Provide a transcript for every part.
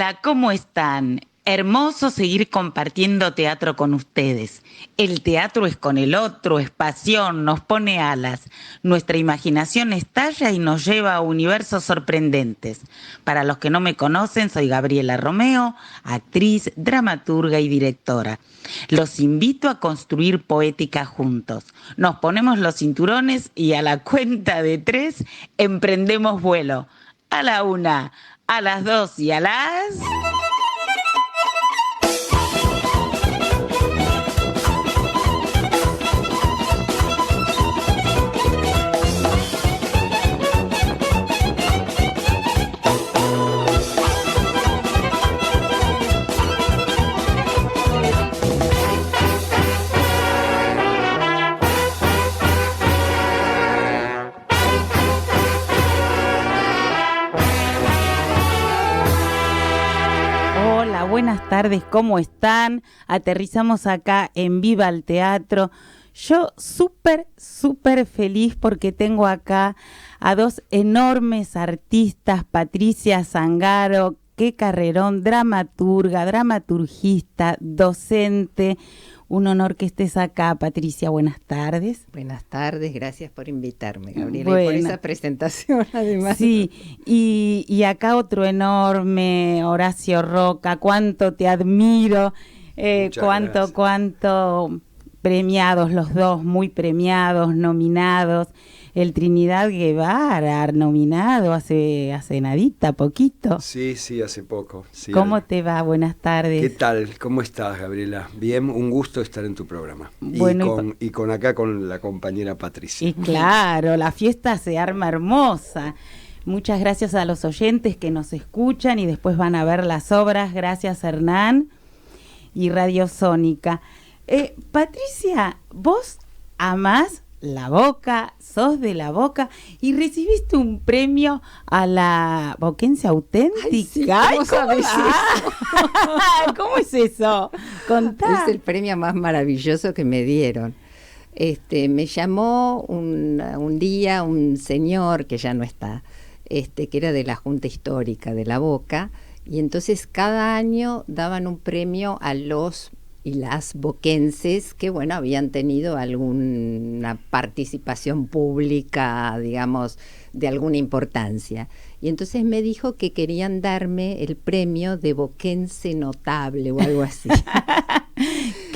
Hola, ¿cómo están? Hermoso seguir compartiendo teatro con ustedes. El teatro es con el otro, es pasión, nos pone alas. Nuestra imaginación estalla y nos lleva a universos sorprendentes. Para los que no me conocen, soy Gabriela Romeo, actriz, dramaturga y directora. Los invito a construir poética juntos. Nos ponemos los cinturones y a la cuenta de 3 emprendemos vuelo. A la 1, a las 2 y a las... Buenas tardes, ¿cómo están? Aterrizamos acá en Viva el Teatro. Yo súper feliz porque tengo acá a dos enormes artistas, Patricia Zangaro, qué carrerón, dramaturgista, docente. Un honor que estés acá, Patricia. Buenas tardes. Buenas tardes, gracias por invitarme, Gabriela, y por esa presentación, además. Sí, y acá otro enorme, Horacio Roca. Cuánto te admiro, cuánto premiados los dos, muy premiados, nominados. El Trinidad Guevara, nominado hace nadita, poquito. Sí, hace poco. Sí, ¿Cómo te va? Buenas tardes. ¿Qué tal? ¿Cómo estás, Gabriela? Bien, un gusto estar en tu programa. Bueno, y con la compañera Patricia. Y claro, la fiesta se arma hermosa. Muchas gracias a los oyentes que nos escuchan y después van a ver las obras. Gracias, Hernán y Radio Sónica. Patricia, vos amás La Boca, sos de La Boca y recibiste un premio a la boquense auténtica. Ay, sí, ¿cómo sabes eso? ¿Cómo es eso? Contá. Es el premio más maravilloso que me dieron. Me llamó un día un señor que ya no está, que era de la Junta Histórica de La Boca, y entonces cada año daban un premio a los y las boquenses que, bueno, habían tenido alguna participación pública, digamos, de alguna importancia. Y entonces me dijo que querían darme el premio de boquense notable o algo así.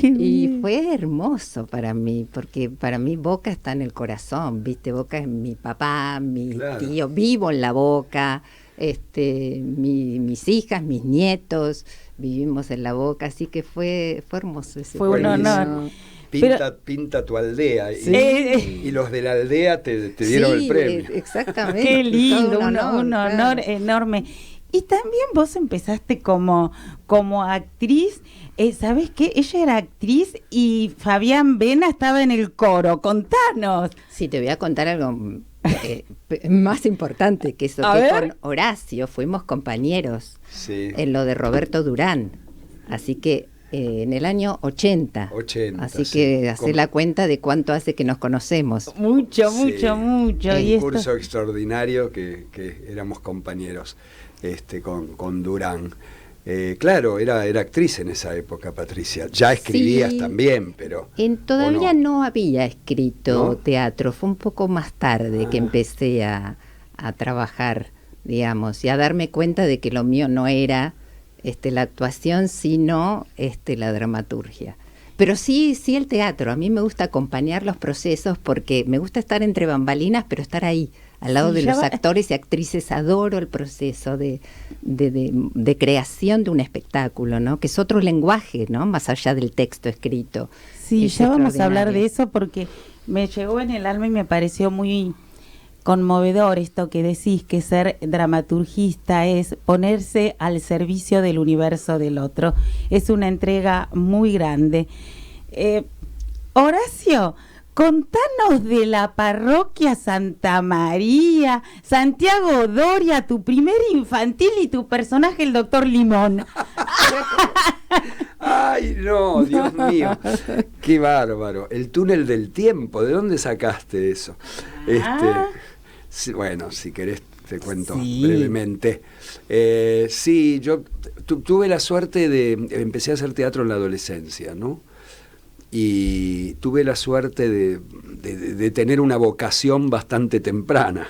Y fue hermoso para mí, porque para mí Boca está en el corazón, ¿viste? Boca es mi papá, mi tío, vivo en La Boca, mis hijas, mis nietos, vivimos en La Boca, así que fue hermoso ese fue un honor. Pinta tu aldea, sí. y los de la aldea te dieron el premio. Exactamente. Qué lindo, un honor enorme. Y también vos empezaste como actriz, ¿sabés qué? Ella era actriz y Fabián Vena estaba en el coro. Contanos. Sí, te voy a contar algo más importante que eso, con Horacio fuimos compañeros en lo de Roberto Durán, así que en el año 80 así que hacé la cuenta de cuánto hace que nos conocemos. Mucho. Un curso extraordinario que éramos compañeros con Durán. Claro, era actriz en esa época, Patricia. Ya escribías también, pero... Todavía no había escrito teatro, fue un poco más tarde que empecé a trabajar, digamos, y a darme cuenta de que lo mío no era la actuación, sino la dramaturgia. Pero sí el teatro. A mí me gusta acompañar los procesos porque me gusta estar entre bambalinas, pero estar ahí, al lado de los actores y actrices. Adoro el proceso de creación de un espectáculo, ¿no? Que es otro lenguaje, ¿no? Más allá del texto escrito. Sí, ya vamos a hablar de eso porque me llegó en el alma y me pareció muy conmovedor esto que decís, que ser dramaturgista es ponerse al servicio del universo del otro. Es una entrega muy grande. Horacio, contanos de la parroquia Santa María, Santiago Doria, tu primer infantil y tu personaje, el doctor Limón. Ay, no, Dios mío, qué bárbaro. El túnel del tiempo, ¿de dónde sacaste eso? Bueno, si querés te cuento brevemente. Sí, yo tuve la suerte empecé a hacer teatro en la adolescencia, ¿no? Y tuve la suerte de tener una vocación bastante temprana.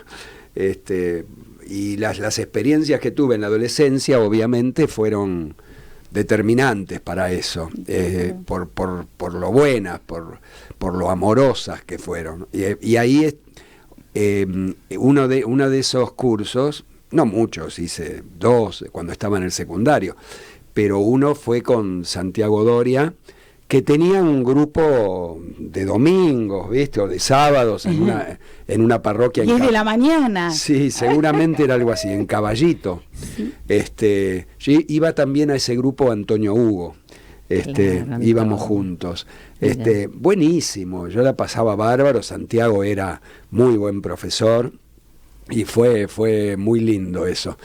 Y las experiencias que tuve en la adolescencia obviamente fueron determinantes para eso, por lo buenas, por lo amorosas que fueron. Y ahí uno de esos cursos, no muchos, hice 2 cuando estaba en el secundario, pero uno fue con Santiago Doria, que tenía un grupo de domingos, ¿viste? O de sábados en una parroquia. 10 de la mañana. Sí, seguramente era algo así, en Caballito. Sí. Yo iba también a ese grupo Antonio Hugo. Claro, íbamos juntos. Buenísimo, yo la pasaba bárbaro. Santiago era muy buen profesor y fue muy lindo eso.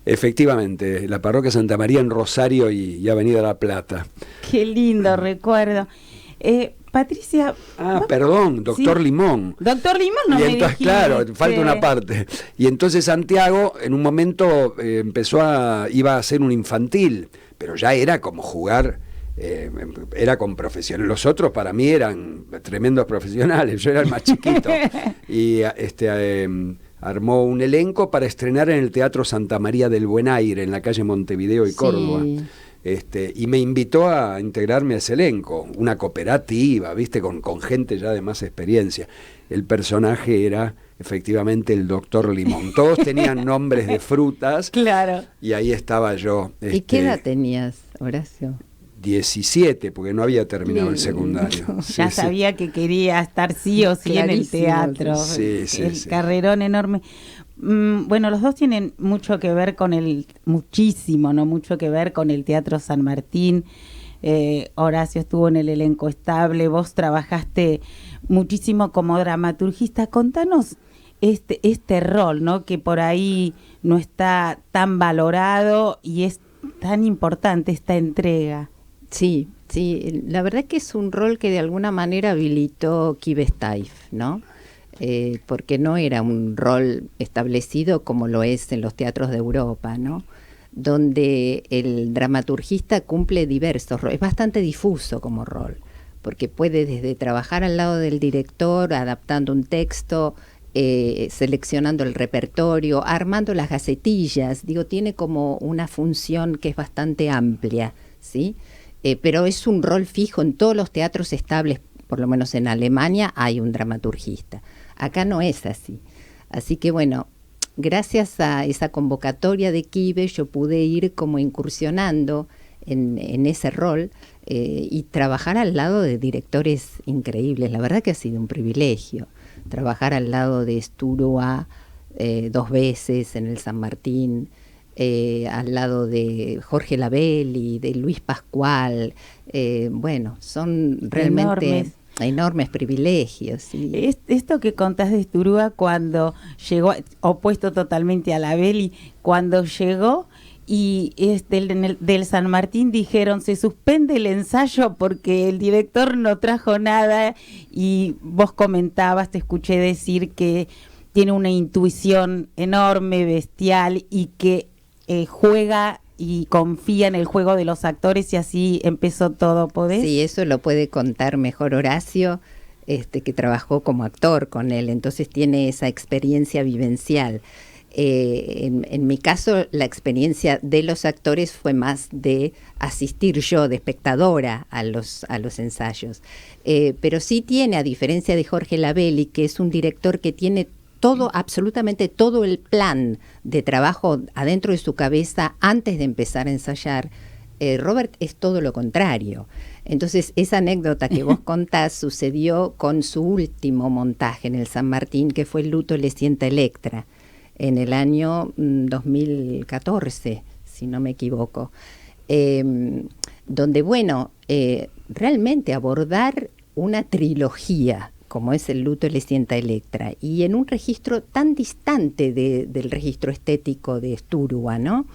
Efectivamente, la parroquia Santa María en Rosario y Avenida La Plata. Qué lindo recuerdo. Patricia... perdón, doctor Limón. Doctor Limón no me dijiste. Claro, falta una parte. Y entonces Santiago en un momento iba a hacer un infantil, pero ya era como jugar, era con profesionales. Los otros para mí eran tremendos profesionales, yo era el más chiquito. Y armó un elenco para estrenar en el Teatro Santa María del Buen Aire, en la calle Montevideo y Córdoba. Y me invitó a integrarme a ese elenco, una cooperativa, ¿viste? Con gente ya de más experiencia. El personaje era efectivamente el doctor Limón. Todos tenían nombres de frutas. Claro. Y ahí estaba yo. ¿Y qué edad tenías, Horacio? 17, porque no había terminado el secundario. Ya sabía que quería estar sí o sí en el teatro. El carrerón enorme. Bueno, los dos tienen mucho que ver con mucho que ver con el Teatro San Martín. Horacio estuvo en el elenco estable, vos trabajaste muchísimo como dramaturgista. Contanos este rol, ¿no? Que por ahí no está tan valorado y es tan importante esta entrega. Sí, la verdad que es un rol que de alguna manera habilitó Kivesteif, ¿no? Porque no era un rol establecido como lo es en los teatros de Europa, ¿no? Donde el dramaturgista cumple diversos roles, es bastante difuso como rol, porque puede desde trabajar al lado del director, adaptando un texto, seleccionando el repertorio, armando las gacetillas, tiene como una función que es bastante amplia, ¿sí? Pero es un rol fijo en todos los teatros estables, por lo menos en Alemania hay un dramaturgista. Acá no es así. Así que bueno, gracias a esa convocatoria de Kibe yo pude ir como incursionando en ese rol y trabajar al lado de directores increíbles. La verdad que ha sido un privilegio trabajar al lado de Sturua 2 veces en el San Martín, al lado de Jorge Labelli, de Luis Pascual. Bueno, son realmente enormes privilegios. ¿Sí? Esto que contás de Sturua cuando llegó, opuesto totalmente a Labelli, cuando llegó y del San Martín dijeron se suspende el ensayo porque el director no trajo nada, y vos comentabas, te escuché decir que tiene una intuición enorme, bestial, y que juega y confía en el juego de los actores, y así empezó todo. ¿Podés? Sí, eso lo puede contar mejor Horacio, que trabajó como actor con él, entonces tiene esa experiencia vivencial. En mi caso, la experiencia de los actores fue más de asistir yo, de espectadora, a los ensayos. Pero sí tiene, a diferencia de Jorge Labelli, que es un director que tiene absolutamente todo el plan de trabajo adentro de su cabeza antes de empezar a ensayar, Robert es todo lo contrario. Entonces, esa anécdota que vos contás sucedió con su último montaje en el San Martín, que fue El luto le sienta Electra, en el año 2014, si no me equivoco, donde, bueno, realmente abordar una trilogía como es El luto le sienta Electra, y en un registro tan distante del registro estético de Sturua, ¿no?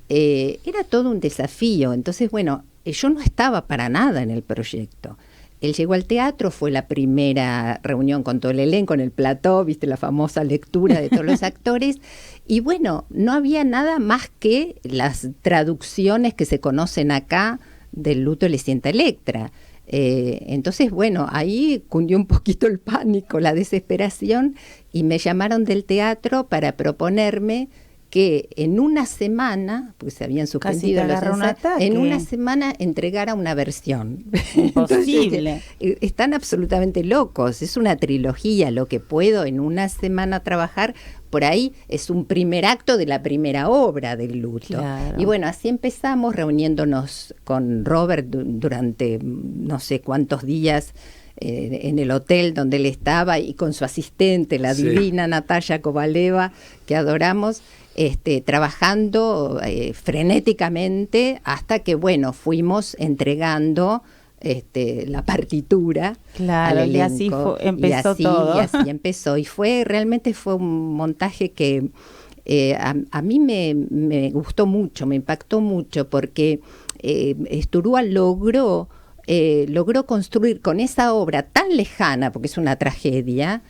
Era todo un desafío. Entonces, bueno, yo no estaba para nada en el proyecto. Él llegó al teatro, fue la primera reunión con todo el elenco en el plató, viste la famosa lectura de todos los actores, y bueno, no había nada más que las traducciones que se conocen acá del luto le sienta Electra. Entonces, bueno, ahí cundió un poquito el pánico, la desesperación, y me llamaron del teatro para proponerme que en una semana, porque se habían suspendido los ensayos, en una semana entregara una versión. Imposible. Entonces, están absolutamente locos. Es una trilogía, lo que puedo en una semana trabajar. Por ahí es un primer acto de la primera obra del luto. Claro. Y bueno, así empezamos reuniéndonos con Robert durante no sé cuántos días en el hotel donde él estaba y con su asistente, la divina Natalia Kovaleva, que adoramos, trabajando frenéticamente hasta que, bueno, fuimos entregando la partitura. Claro, al elenco, y así empezó todo. Y así empezó. Y realmente fue un montaje que a mí me gustó mucho, me impactó mucho, porque Sturúa logró construir con esa obra tan lejana, porque es una tragedia,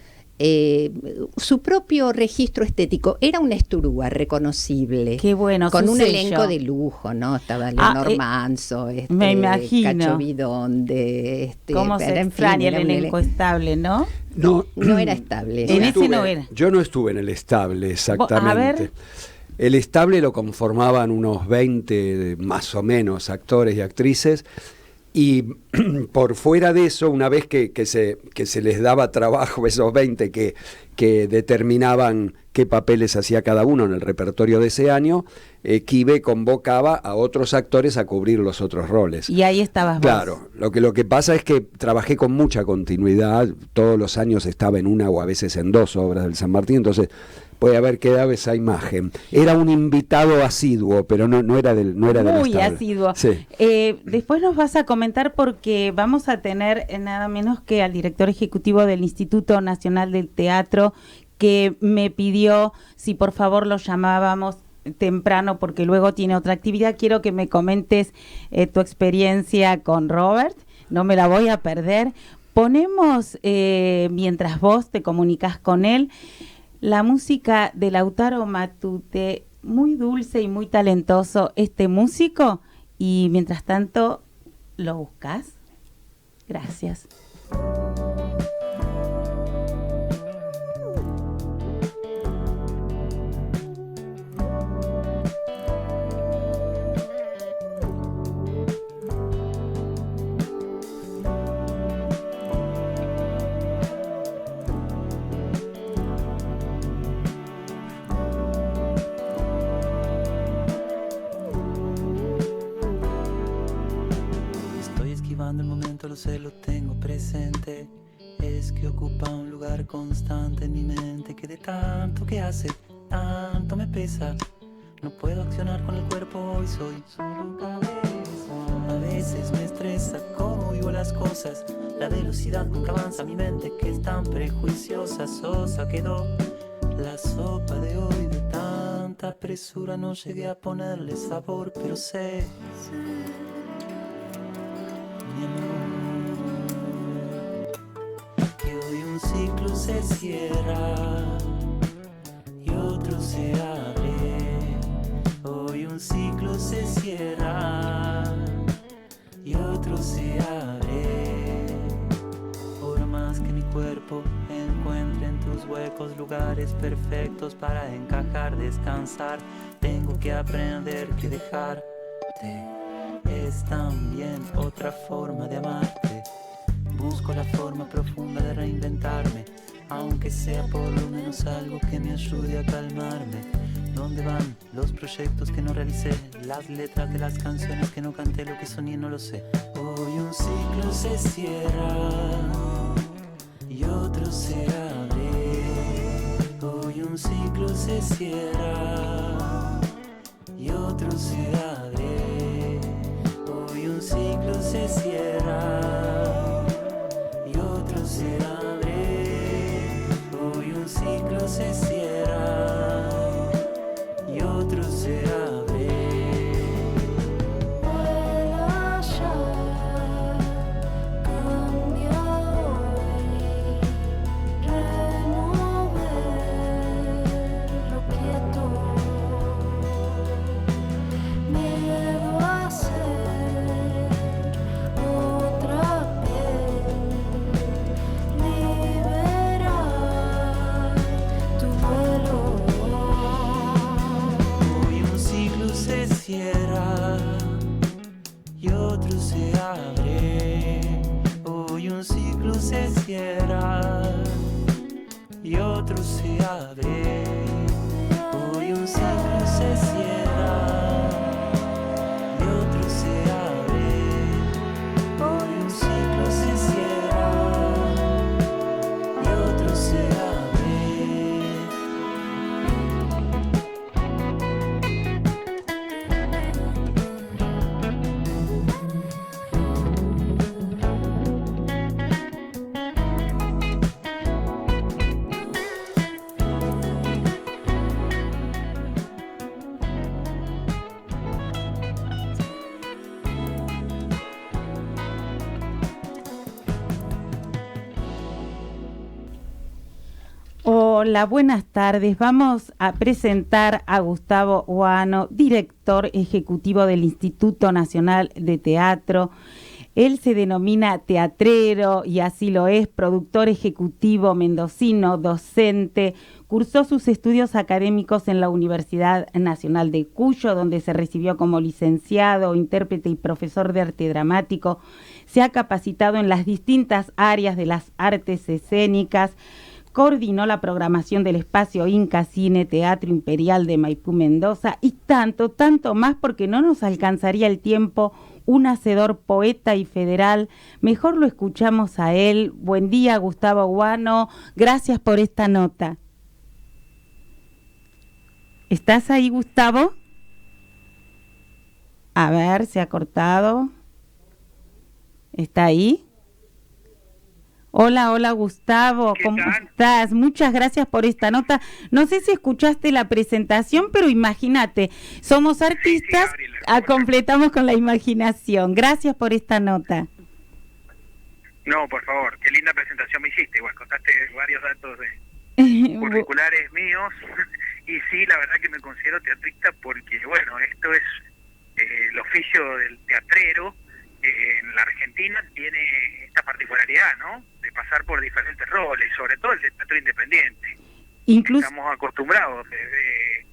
su propio registro estético. Era una Sturúa reconocible. Qué bueno, con un sello. Elenco de lujo, ¿no? Estaba Leonor Manso, me imagino. Cacho Bidonde, cómo se extraña el elenco estable, ¿no? No era estable. En ese no era. Yo no estuve en el estable, exactamente. El estable lo conformaban unos 20 más o menos actores y actrices. Y por fuera de eso, una vez que se les daba trabajo, esos 20 que determinaban qué papeles hacía cada uno en el repertorio de ese año, Quibe convocaba a otros actores a cubrir los otros roles. Y ahí estabas vos. Claro, lo que pasa es que trabajé con mucha continuidad, todos los años estaba en una o a veces en 2 obras del San Martín, entonces puede haber quedado esa imagen. Era un invitado asiduo, pero no era del muy estable. asiduo. Sí. Después nos vas a comentar, porque vamos a tener nada menos que al director ejecutivo del Instituto Nacional del Teatro, que me pidió si por favor lo llamábamos temprano porque luego tiene otra actividad. Quiero que me comentes tu experiencia con Robert, no me la voy a perder. Ponemos, mientras vos te comunicas con él, la música de Lautaro Matute, muy dulce y muy talentoso este músico, y mientras tanto, ¿lo buscas? Gracias. El momento lo sé, lo tengo presente. Es que ocupa un lugar constante en mi mente, que de tanto que hace, tanto me pesa. No puedo accionar con el cuerpo, hoy soy solo cabeza. A veces me estresa cómo vivo las cosas, la velocidad con que avanza mi mente, que es tan prejuiciosa. Sosa quedó la sopa de hoy, de tanta presura no llegué a ponerle sabor, pero sé, mi amor, que hoy un ciclo se cierra y otro se abre. Hoy un ciclo se cierra y otro se abre. Por más que mi cuerpo encuentre en tus huecos lugares perfectos para encajar, descansar, tengo que aprender que dejarte es también otra forma de amarte. Busco la forma profunda de reinventarme, aunque sea por lo menos algo que me ayude a calmarme. ¿Dónde van los proyectos que no realicé? Las letras de las canciones que no canté, lo que soñé no lo sé. Hoy un ciclo se cierra y otro se abre. Hoy un ciclo se cierra y otro se abre. Hoy un ciclo se cierra y otro se abre. Hoy un ciclo se cierra y otro se abre. El ayer cambió abre, hoy un ciclo se cierra y otro se abre, hoy un ciclo se cierra y otro se abre, hoy un ciclo se cierra y otro se abre. Hola, buenas tardes. Vamos a presentar a Gustavo Oano, director ejecutivo del Instituto Nacional de Teatro. Él se denomina teatrero y así lo es, productor ejecutivo mendocino, docente. Cursó sus estudios académicos en la Universidad Nacional de Cuyo, donde se recibió como licenciado, intérprete y profesor de arte dramático. Se ha capacitado en las distintas áreas de las artes escénicas. Coordinó la programación del espacio Inca Cine Teatro Imperial de Maipú, Mendoza, y tanto más, porque no nos alcanzaría el tiempo. Un hacedor, poeta y federal. Mejor lo escuchamos a él. Buen día, Gustavo Oano. Gracias por esta nota. ¿Estás ahí, Gustavo? A ver, se ha cortado. ¿Está ahí? Hola Gustavo, ¿cómo estás? Muchas gracias por esta nota. No sé si escuchaste la presentación, pero imagínate, somos artistas, completamos con la imaginación. Gracias por esta nota. No, por favor, qué linda presentación me hiciste. Igual contaste varios datos de curriculares míos. Y sí, la verdad que me considero teatrista porque, bueno, esto es el oficio del teatrero. En la Argentina tiene esta particularidad, ¿no? De pasar por diferentes roles, sobre todo el de teatro independiente. Incluso estamos acostumbrados desde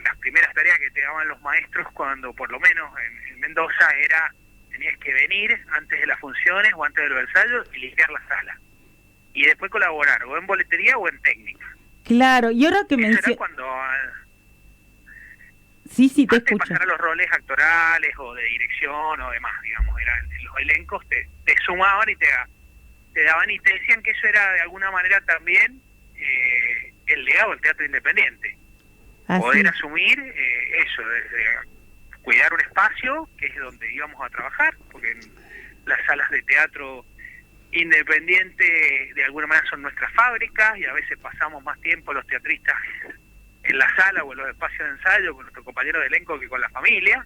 las primeras tareas que te daban los maestros, cuando por lo menos en Mendoza tenías que venir antes de las funciones o antes de los ensayos y limpiar la sala. Y después colaborar o en boletería o en técnica. Claro, y ahora que mencionas... cuando... Sí, te antes escucho. De pasar a los roles actorales o de dirección o demás, digamos, los elencos te sumaban y te daban y te decían que eso era de alguna manera también el legado del teatro independiente. Poder asumir eso, desde cuidar un espacio, que es donde íbamos a trabajar, porque en las salas de teatro independiente de alguna manera son nuestras fábricas y a veces pasamos más tiempo los teatristas en la sala o en los espacios de ensayo con nuestro compañero de elenco que con la familia.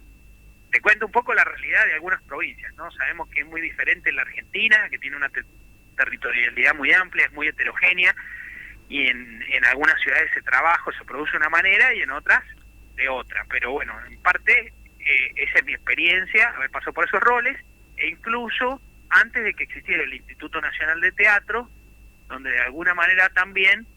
Te cuento un poco la realidad de algunas provincias, ¿no? Sabemos que es muy diferente en la Argentina, que tiene una territorialidad muy amplia, es muy heterogénea, y en algunas ciudades se trabaja o se produce de una manera y en otras de otra. Pero bueno, en parte esa es mi experiencia, haber pasado por esos roles, e incluso antes de que existiera el Instituto Nacional de Teatro, donde de alguna manera también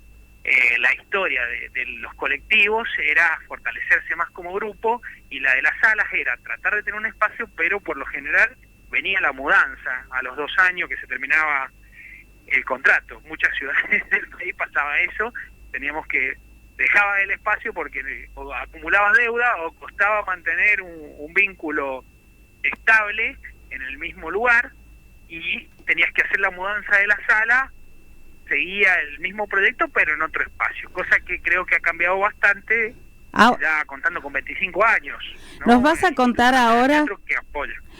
la historia de los colectivos era fortalecerse más como grupo, y la de las salas era tratar de tener un espacio, pero por lo general venía la mudanza a los 2 años que se terminaba el contrato. Muchas ciudades del país pasaba eso, teníamos que dejaba el espacio porque o acumulabas deuda o costaba mantener un vínculo estable en el mismo lugar, y tenías que hacer la mudanza de la sala. Seguía el mismo proyecto pero en otro espacio, cosa que creo que ha cambiado bastante, ya contando con 25 años, ¿no? Nos vas a contar ahora,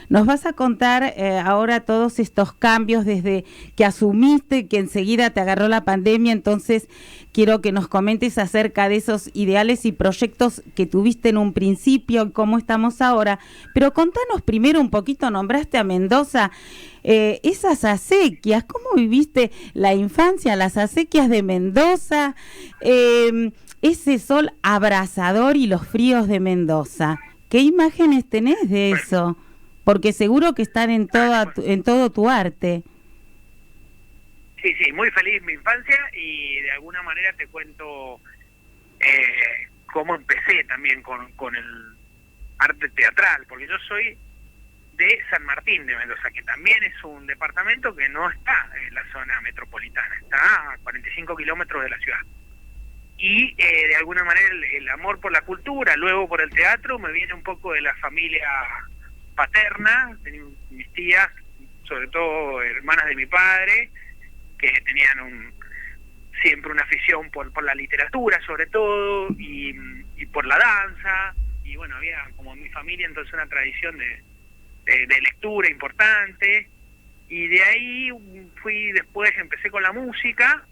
nos vas a contar ahora todos estos cambios desde que asumiste, que enseguida te agarró la pandemia. Entonces quiero que nos comentes acerca de esos ideales y proyectos que tuviste en un principio y cómo estamos ahora. Pero contanos primero un poquito, nombraste a Mendoza, esas acequias, ¿cómo viviste la infancia, las acequias de Mendoza, ese sol abrasador y los fríos de Mendoza? ¿Qué imágenes tenés de eso? Porque seguro que están en todo tu arte. Sí, muy feliz mi infancia, y de alguna manera te cuento cómo empecé también con el arte teatral, porque yo soy de San Martín de Mendoza, que también es un departamento que no está en la zona metropolitana, está a 45 kilómetros de la ciudad. Y de alguna manera el amor por la cultura, luego por el teatro, me viene un poco de la familia paterna, mis tías, sobre todo hermanas de mi padre, que tenían siempre una afición por la literatura sobre todo, y por la danza, y bueno, había como en mi familia entonces una tradición de lectura importante, y de ahí después empecé con la música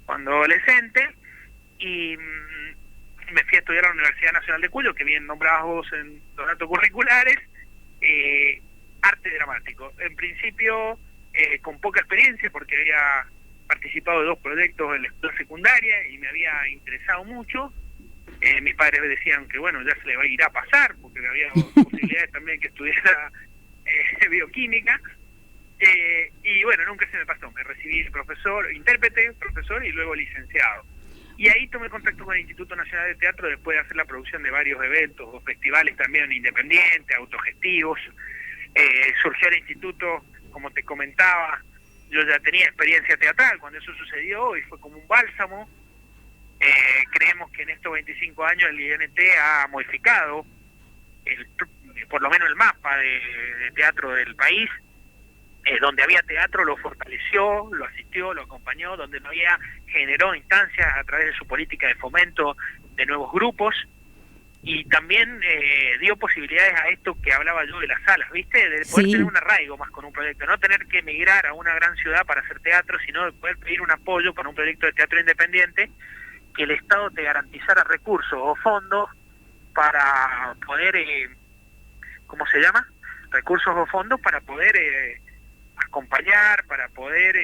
cuando adolescente, y me fui a estudiar a la Universidad Nacional de Cuyo, que bien nombrabas vos en los datos curriculares, arte dramático. En principio con poca experiencia, porque había participado de 2 proyectos en la escuela secundaria y me había interesado mucho. Mis padres me decían que bueno, ya se le irá a pasar, porque había posibilidades también que estudiara bioquímica. Y bueno, nunca se me pasó. Me recibí intérprete, profesor y luego licenciado. Y ahí tomé contacto con el Instituto Nacional de Teatro después de hacer la producción de varios eventos o festivales también independientes, autogestivos. Surgió el instituto, como te comentaba, yo ya tenía experiencia teatral cuando eso sucedió y fue como un bálsamo. Creemos que en estos 25 años el INT ha modificado por lo menos el mapa de teatro del país. Donde había teatro lo fortaleció, lo asistió, lo acompañó, donde no había, generó instancias a través de su política de fomento de nuevos grupos, y también dio posibilidades a esto que hablaba yo de las salas, ¿viste? De poder tener un arraigo más con un proyecto, no tener que emigrar a una gran ciudad para hacer teatro, sino de poder pedir un apoyo para un proyecto de teatro independiente, que el Estado te garantizara recursos o fondos para poder, ¿cómo se llama? Recursos o fondos para poder acompañar, para poder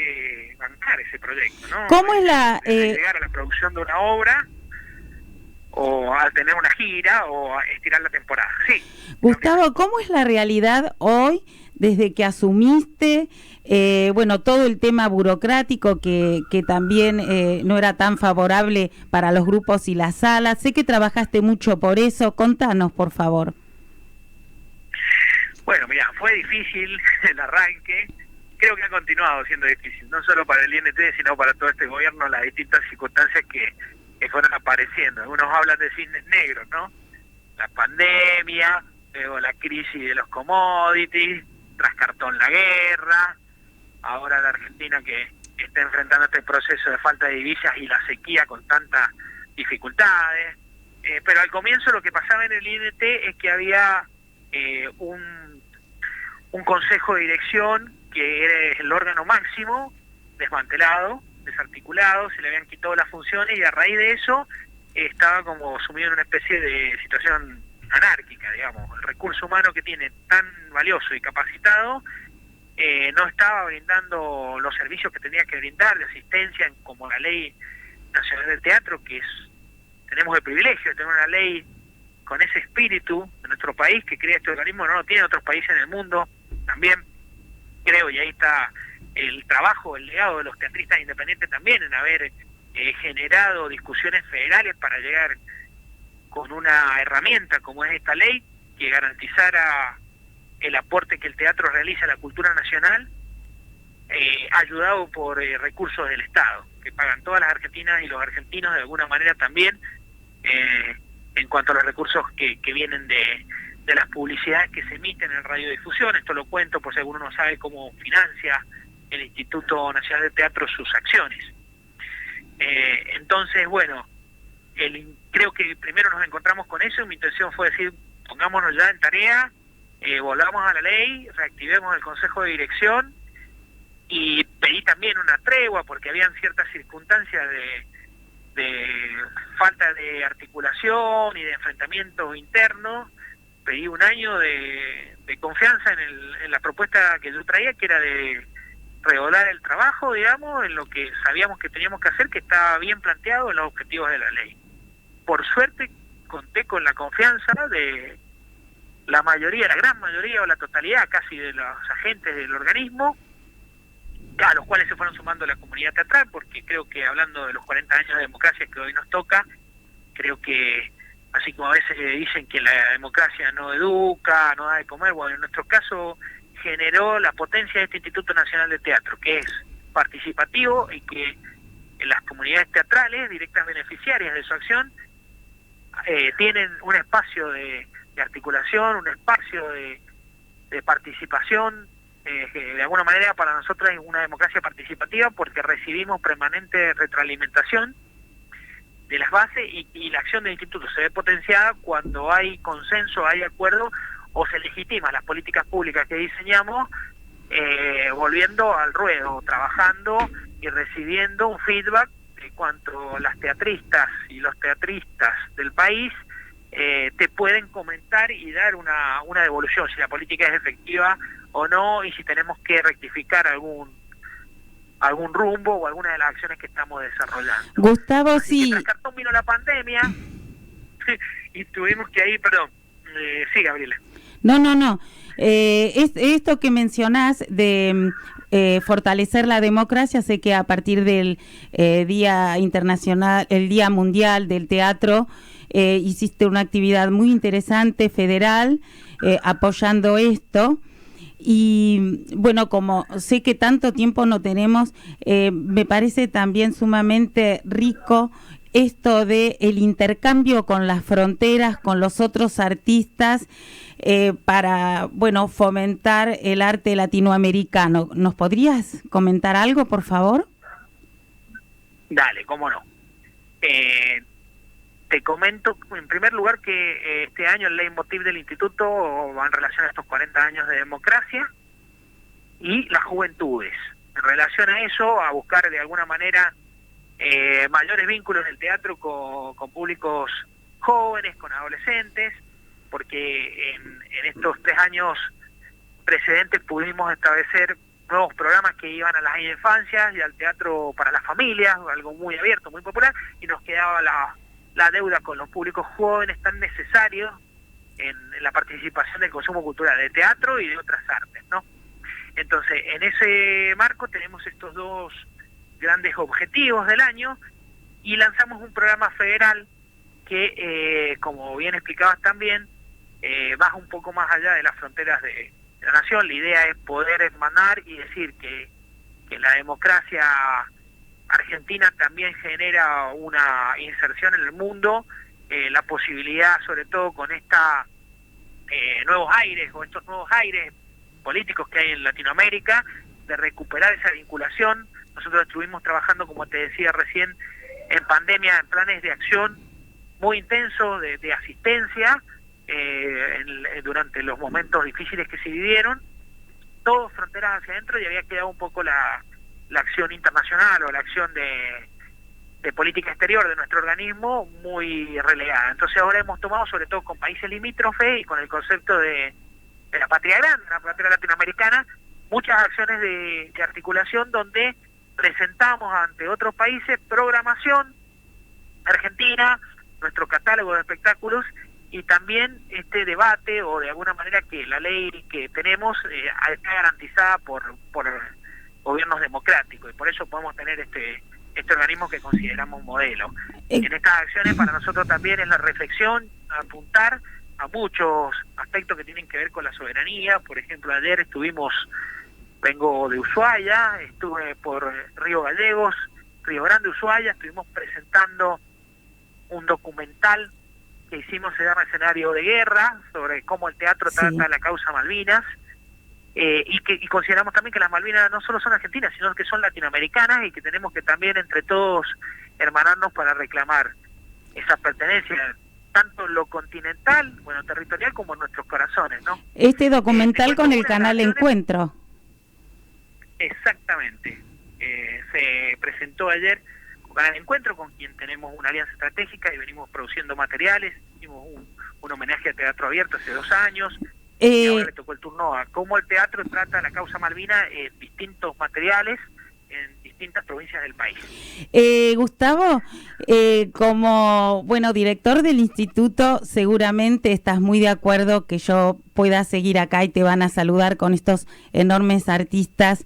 bancar ese proyecto, ¿no? ¿Cómo es llegar a la producción de una obra, o a tener una gira, o a estirar la temporada. Sí. Gustavo, ¿cómo es la realidad hoy, desde que asumiste, todo el tema burocrático que también no era tan favorable para los grupos y las salas? Sé que trabajaste mucho por eso, contanos, por favor. Bueno, mira, fue difícil el arranque, creo que ha continuado siendo difícil, no solo para el INT, sino para todo este gobierno, las distintas circunstancias que fueron apareciendo. Algunos hablan de cisnes negros, ¿no? La pandemia, luego la crisis de los commodities, tras cartón la guerra, ahora la Argentina que está enfrentando este proceso de falta de divisas y la sequía con tantas dificultades. Pero al comienzo lo que pasaba en el INT es que había un consejo de dirección que era el órgano máximo, desmantelado, desarticulado, se le habían quitado las funciones, y a raíz de eso estaba como sumido en una especie de situación anárquica, digamos. El recurso humano que tiene tan valioso y capacitado no estaba brindando los servicios que tenía que brindar de asistencia, como la Ley Nacional del Teatro, que tenemos el privilegio de tener una ley con ese espíritu en nuestro país, que crea este organismo, no lo tienen otros países en el mundo también, creo, y ahí está el trabajo, el legado de los teatristas independientes también, en haber generado discusiones federales para llegar con una herramienta como es esta ley, que garantizara el aporte que el teatro realiza a la cultura nacional, ayudado por recursos del Estado, que pagan todas las argentinas y los argentinos de alguna manera también, en cuanto a los recursos que vienen de las publicidades que se emiten en radiodifusión. Esto lo cuento por si alguno no sabe cómo financia el Instituto Nacional de Teatro sus acciones. Entonces, bueno, creo que primero nos encontramos con eso, y mi intención fue decir, pongámonos ya en tarea, volvamos a la ley, reactivemos el Consejo de Dirección, y pedí también una tregua porque habían ciertas circunstancias de falta de articulación y de enfrentamiento interno. Pedí un año de confianza en la propuesta que yo traía, que era de redoblar el trabajo, digamos, en lo que sabíamos que teníamos que hacer, que estaba bien planteado en los objetivos de la ley. Por suerte conté con la confianza de la mayoría, la gran mayoría o la totalidad casi de los agentes del organismo, a los cuales se fueron sumando la comunidad teatral, porque creo que, hablando de los 40 años de democracia que hoy nos toca, creo que así como a veces dicen que la democracia no educa, no da de comer. Bueno, en nuestro caso generó la potencia de este Instituto Nacional de Teatro, que es participativo y que las comunidades teatrales, directas beneficiarias de su acción, tienen un espacio de articulación, un espacio de participación, que de alguna manera para nosotros es una democracia participativa porque recibimos permanente retroalimentación de las bases y la acción del instituto se ve potenciada cuando hay consenso, hay acuerdo o se legitiman las políticas públicas que diseñamos, volviendo al ruedo, trabajando y recibiendo un feedback de cuanto las teatristas y los teatristas del país te pueden comentar y dar una devolución, si la política es efectiva o no, y si tenemos que rectificar algún rumbo o alguna de las acciones que estamos desarrollando. Gustavo, Así sí. que tras cartón vino la pandemia y tuvimos que ahí, perdón, sí, Gabriela. No. Esto que mencionás de fortalecer la democracia, sé que a partir del Día Internacional, el Día Mundial del Teatro, hiciste una actividad muy interesante, federal, apoyando esto. Y bueno, como sé que tanto tiempo no tenemos, me parece también sumamente rico esto de el intercambio con las fronteras, con los otros artistas, para, bueno, fomentar el arte latinoamericano. ¿Nos podrías comentar algo, por favor? Dale, cómo no. Te comento, en primer lugar, que este año el leitmotiv del instituto va en relación a estos 40 años de democracia y las juventudes. En relación a eso, a buscar de alguna manera mayores vínculos del teatro con públicos jóvenes, con adolescentes, porque en estos 3 años precedentes pudimos establecer nuevos programas que iban a las infancias y al teatro para las familias, algo muy abierto, muy popular, y nos quedaba la deuda con los públicos jóvenes tan necesarios en la participación del consumo cultural de teatro y de otras artes, ¿no? Entonces, en ese marco tenemos estos 2 grandes objetivos del año y lanzamos un programa federal que, como bien explicabas también, baja un poco más allá de las fronteras de la nación. La idea es poder emanar y decir que la democracia argentina también genera una inserción en el mundo, la posibilidad, sobre todo con esta nuevos aires o estos nuevos aires políticos que hay en Latinoamérica, de recuperar esa vinculación. Nosotros estuvimos trabajando, como te decía recién, en pandemia, en planes de acción muy intensos de asistencia durante los momentos difíciles que se vivieron, todos fronteras hacia adentro, y había quedado un poco la acción internacional o la acción de política exterior de nuestro organismo muy relegada. Entonces ahora hemos tomado, sobre todo con países limítrofes y con el concepto de la patria grande, la patria latinoamericana, muchas acciones de articulación donde presentamos ante otros países programación argentina, nuestro catálogo de espectáculos, y también este debate, o de alguna manera que la ley que tenemos está garantizada por gobiernos democráticos, y por eso podemos tener este organismo que consideramos modelo. En estas acciones para nosotros también es la reflexión, apuntar a muchos aspectos que tienen que ver con la soberanía. Por ejemplo, ayer vengo de Ushuaia, estuve por Río Gallegos, Río Grande, Ushuaia, estuvimos presentando un documental que hicimos en un escenario de guerra sobre cómo el teatro trata la causa Malvinas, y consideramos también que las Malvinas no solo son argentinas, sino que son latinoamericanas, y que tenemos que también entre todos hermanarnos para reclamar esa pertenencia, tanto en lo continental, bueno, territorial, como en nuestros corazones, ¿no? Este documental con el canal Encuentro. Exactamente. Se presentó ayer con Canal Encuentro, con quien tenemos una alianza estratégica y venimos produciendo materiales. Hicimos un homenaje a Teatro Abierto hace 2 años. Y ahora le tocó el turno a cómo el teatro trata la causa Malvina en distintos materiales en distintas provincias del país. Gustavo, como director del instituto, seguramente estás muy de acuerdo que yo pueda seguir acá y te van a saludar con estos enormes artistas,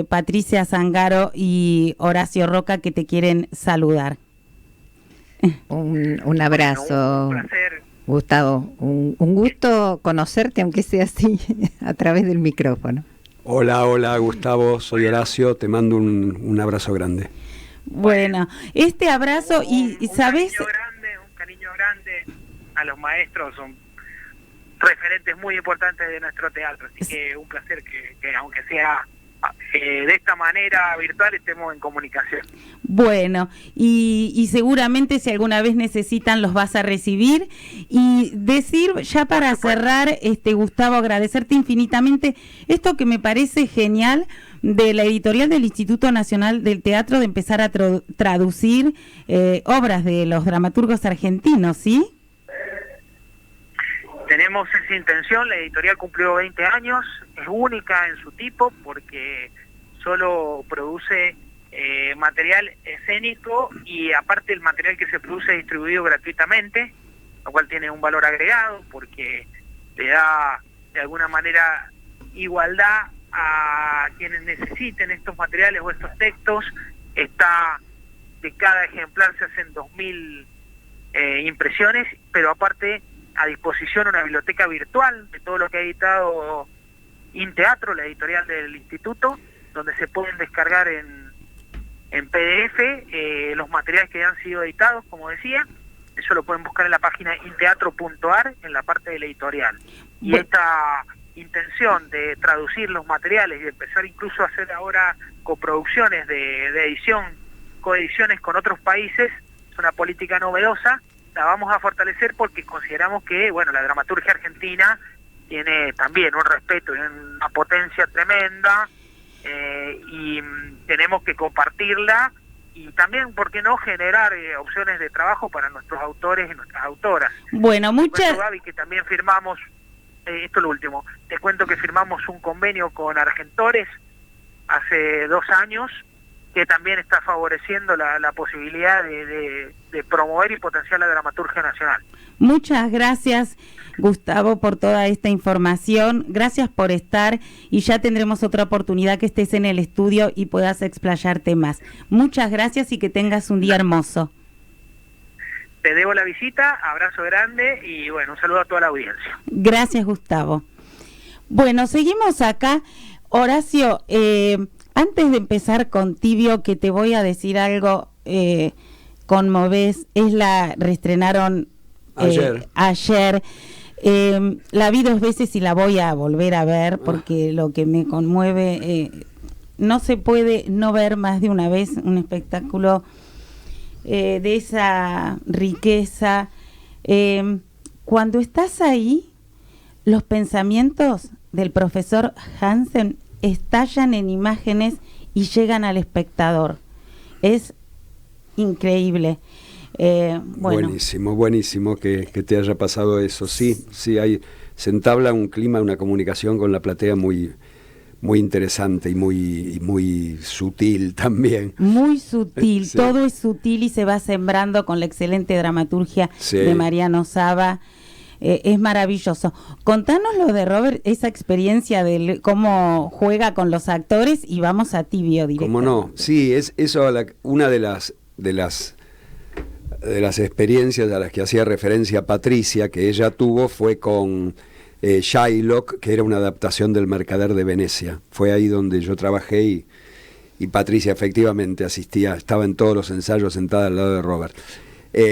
Patricia Zangaro y Horacio Roca, que te quieren saludar. Un abrazo. Bueno, un placer. Gustavo, un gusto conocerte, aunque sea así, a través del micrófono. Hola, Gustavo, soy Horacio, te mando un abrazo grande. Bueno, este abrazo ¿sabes? Un cariño grande a los maestros, son referentes muy importantes de nuestro teatro, así que un placer que aunque sea de esta manera virtual estemos en comunicación. Bueno, y seguramente si alguna vez necesitan los vas a recibir. Y decir, ya para cerrar, Gustavo, agradecerte infinitamente esto que me parece genial de la editorial del Instituto Nacional del Teatro, de empezar a traducir obras de los dramaturgos argentinos, ¿sí? Tenemos esa intención, la editorial cumplió 20 años, es única en su tipo porque solo produce material escénico y aparte el material que se produce es distribuido gratuitamente, lo cual tiene un valor agregado porque le da de alguna manera igualdad a quienes necesiten estos materiales o estos textos. Está de cada ejemplar se hacen 2000 impresiones, pero aparte a disposición una biblioteca virtual de todo lo que ha editado InTeatro, la editorial del instituto, donde se pueden descargar en PDF los materiales que han sido editados, como decía. Eso lo pueden buscar en la página inteatro.ar, en la parte de la editorial. Y esta intención de traducir los materiales y de empezar incluso a hacer ahora coproducciones de edición, coediciones con otros países, es una política novedosa. La vamos a fortalecer porque consideramos que, bueno, la dramaturgia argentina tiene también un respeto y una potencia tremenda, y tenemos que compartirla y también, ¿por qué no?, generar opciones de trabajo para nuestros autores y nuestras autoras. Bueno, muchas... Gaby, que también firmamos, esto es lo último, te cuento que firmamos un convenio con Argentores hace 2 años, que también está favoreciendo la posibilidad de promover y potenciar la dramaturgia nacional. Muchas gracias, Gustavo, por toda esta información. Gracias por estar y ya tendremos otra oportunidad que estés en el estudio y puedas explayarte más. Muchas gracias y que tengas un día hermoso. Te debo la visita, abrazo grande y bueno, un saludo a toda la audiencia. Gracias, Gustavo. Bueno, seguimos acá. Horacio, antes de empezar con Tibio, que te voy a decir algo, conmovés, reestrenaron ayer. La vi 2 veces y la voy a volver a ver porque lo que me conmueve, no se puede no ver más de una vez un espectáculo de esa riqueza. Cuando estás ahí, los pensamientos del profesor Hansen estallan en imágenes y llegan al espectador. Es increíble. Bueno. Buenísimo que te haya pasado eso. Sí, se entabla un clima, una comunicación con la platea muy interesante y muy sutil también. Muy sutil, sí. Todo es sutil y se va sembrando con la excelente dramaturgia de Mariano Saba. Es maravilloso. Contanos lo de Robert, esa experiencia de cómo juega con los actores, y vamos a Tibio directo. ¿Cómo no? Sí, es eso una de las experiencias a las que hacía referencia Patricia, que ella tuvo, fue con Shylock, que era una adaptación del Mercader de Venecia. Fue ahí donde yo trabajé y Patricia efectivamente asistía, estaba en todos los ensayos sentada al lado de Robert.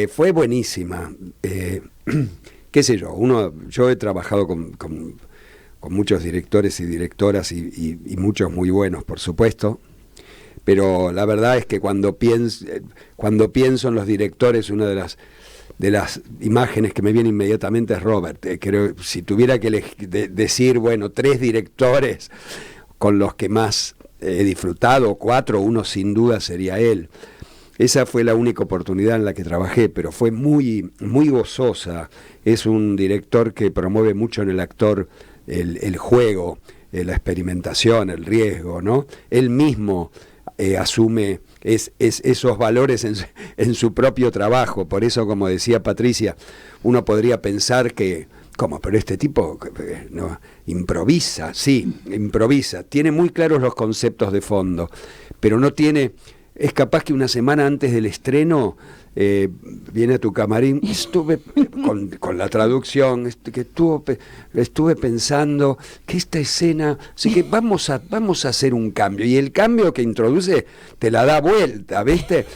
Fue buenísima. Qué sé yo, yo he trabajado con muchos directores y directoras y muchos muy buenos, por supuesto, pero la verdad es que cuando pienso en los directores, una de las imágenes que me viene inmediatamente es Robert. Creo, si tuviera que decir, 3 directores con los que más he disfrutado, 4, uno sin duda sería él. Esa fue la única oportunidad en la que trabajé, pero fue muy gozosa. Es un director que promueve mucho en el actor el juego, la experimentación, el riesgo, ¿no? Él mismo asume esos valores en su propio trabajo. Por eso, como decía Patricia, uno podría pensar que, ¿cómo? Pero este tipo no improvisa. Sí, improvisa. Tiene muy claros los conceptos de fondo, pero no tiene... Es capaz que una semana antes del estreno viene a tu camarín, estuve con la traducción, estuve pensando que esta escena, así que vamos a hacer un cambio, y el cambio que introduce te la da vuelta, ¿viste?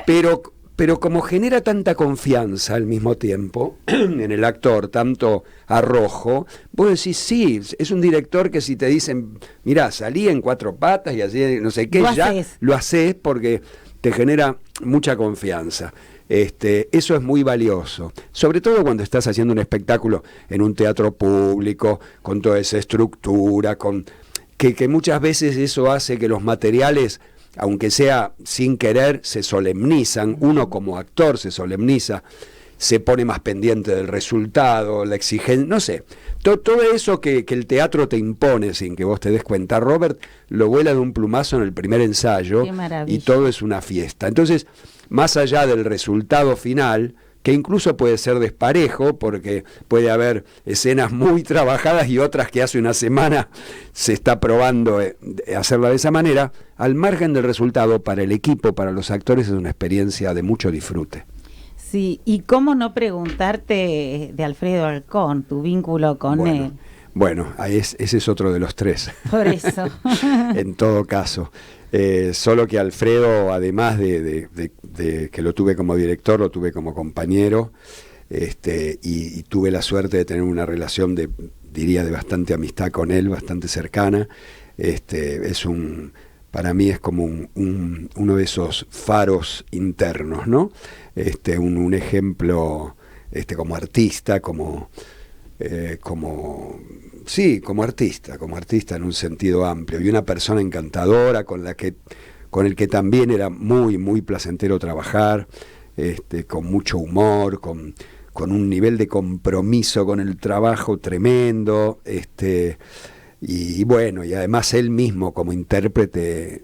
Pero como genera tanta confianza al mismo tiempo en el actor, tanto arrojo, vos decís, sí, es un director que si te dicen, mirá, salí en 4 patas y así, no sé qué, lo haces porque te genera mucha confianza. Eso es muy valioso, sobre todo cuando estás haciendo un espectáculo en un teatro público, con toda esa estructura, que muchas veces eso hace que los materiales, aunque sea sin querer, se solemnizan, uno como actor se solemniza, se pone más pendiente del resultado, la exigencia, no sé, todo eso que el teatro te impone sin que vos te des cuenta. Robert lo vuela de un plumazo en el primer ensayo y todo es una fiesta. Entonces, más allá del resultado final, que incluso puede ser desparejo, porque puede haber escenas muy trabajadas y otras que hace una semana se está probando hacerla de esa manera, al margen del resultado, para el equipo, para los actores, es una experiencia de mucho disfrute. Sí, y cómo no preguntarte de Alfredo Alcón, tu vínculo con él. Bueno, ese es otro de los 3. Por eso. En todo caso. Solo que Alfredo, además de que lo tuve como director, lo tuve como compañero, y tuve la suerte de tener una relación diría de bastante amistad con él, bastante cercana. Para mí es como uno de esos faros internos, ¿no? Un ejemplo como artista, como artista en un sentido amplio, y una persona encantadora con el que también era muy, muy placentero trabajar, con mucho humor, con un nivel de compromiso con el trabajo tremendo, y bueno, y además él mismo como intérprete,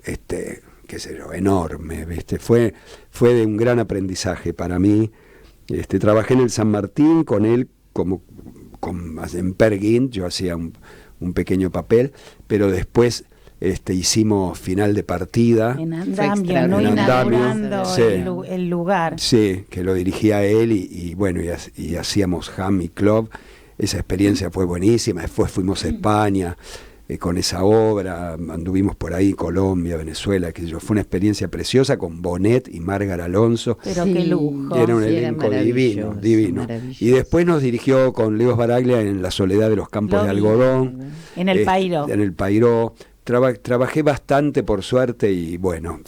qué sé yo, enorme, ¿viste? Fue de un gran aprendizaje para mí. Trabajé en el San Martín con él en Peer Gynt, yo hacía un pequeño papel, pero después hicimos Final de Partida. En Andamio, ¿no? Inaugurando sí, el lugar. Sí, que lo dirigía él y bueno, y hacíamos Ham y Club. Esa experiencia fue buenísima. Después fuimos a España con esa obra, anduvimos por ahí, Colombia, Venezuela, fue una experiencia preciosa con Bonet y Márgar Alonso. Pero qué lujo. Era un elenco divino. Y después nos dirigió con Leos Baraglia en La soledad de los campos de algodón. En el Pairó. En el Pairó. Trabajé bastante, por suerte, y bueno,